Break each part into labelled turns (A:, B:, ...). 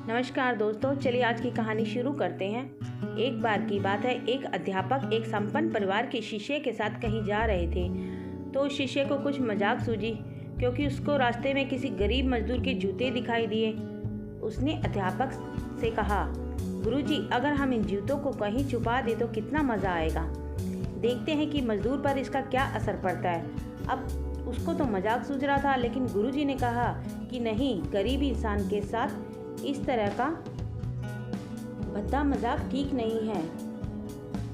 A: नमस्कार दोस्तों, चलिए आज की कहानी शुरू करते हैं। एक बार की बात है, एक अध्यापक एक संपन्न परिवार के शिष्य के साथ कहीं जा रहे थे। तो उस शिष्य को कुछ मजाक सूझी, क्योंकि उसको रास्ते में किसी गरीब मजदूर के जूते दिखाई दिए। उसने अध्यापक से कहा, गुरुजी, अगर हम इन जूतों को कहीं छुपा दे तो कितना मज़ा आएगा। देखते हैं कि मजदूर पर इसका क्या असर पड़ता है। अब उसको तो मजाक सूझ रहा था, लेकिन गुरुजी ने कहा कि नहीं, गरीब इंसान के साथ इस तरह का भद्दा मजाक ठीक नहीं है।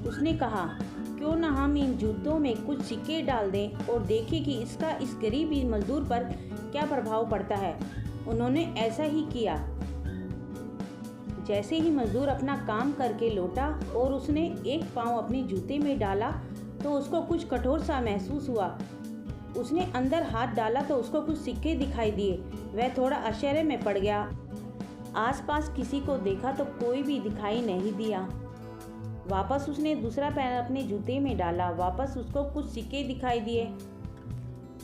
A: उसने कहा, क्यों ना हम इन जूतों में कुछ सिक्के डाल दें और देखें कि इसका इस गरीब मजदूर पर क्या प्रभाव पड़ता है। उन्होंने ऐसा ही किया। जैसे ही मजदूर अपना काम करके लौटा और उसने एक पाँव अपने जूते में डाला तो उसको कुछ कठोर सा महसूस हुआ। उसने अंदर हाथ डाला तो उसको कुछ सिक्के दिखाई दिए। वह थोड़ा आश्चर्य में पड़ गया। आसपास किसी को देखा तो कोई भी दिखाई नहीं दिया। वापस उसने दूसरा पैर अपने जूते में डाला, वापस उसको कुछ सिक्के दिखाई दिए।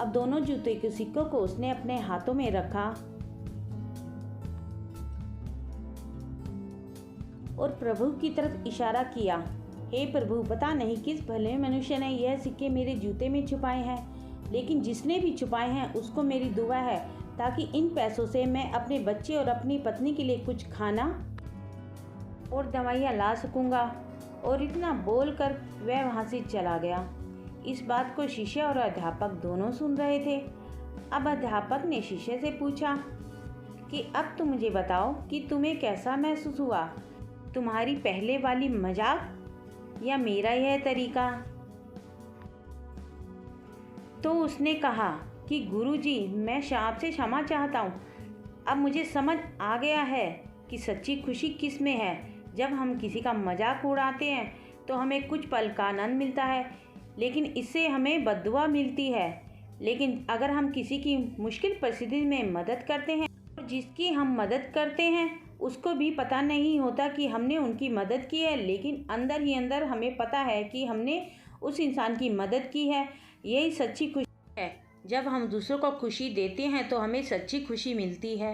A: अब दोनों जूते के सिक्कों को उसने अपने हाथों में रखा और प्रभु की तरफ इशारा किया, हे प्रभु, पता नहीं किस भले मनुष्य ने यह सिक्के मेरे जूते में छुपाए हैं, लेकिन जिसने भी छुपाए हैं उसको मेरी दुआ है, ताकि इन पैसों से मैं अपने बच्चे और अपनी पत्नी के लिए कुछ खाना और दवाइयाँ ला सकूँगा। और इतना बोलकर वह वहाँ से चला गया। इस बात को शिष्य और अध्यापक दोनों सुन रहे थे। अब अध्यापक ने शिष्य से पूछा कि अब तुम मुझे बताओ कि तुम्हें कैसा महसूस हुआ, तुम्हारी पहले वाली मजाक या मेरा यह तरीका। तो उसने कहा कि गुरुजी, मैं आपसे क्षमा चाहता हूँ। अब मुझे समझ आ गया है कि सच्ची खुशी किस में है। जब हम किसी का मजाक उड़ाते हैं तो हमें कुछ पल का आनंद मिलता है, लेकिन इससे हमें बद्दुआ मिलती है। लेकिन अगर हम किसी की मुश्किल परिस्थिति में मदद करते हैं और जिसकी हम मदद करते हैं उसको भी पता नहीं होता कि हमने उनकी मदद की है, लेकिन अंदर ही अंदर हमें पता है कि हमने उस इंसान की मदद की है। यही सच्ची खुशी है। जब हम दूसरों को खुशी देते हैं तो हमें सच्ची खुशी मिलती है।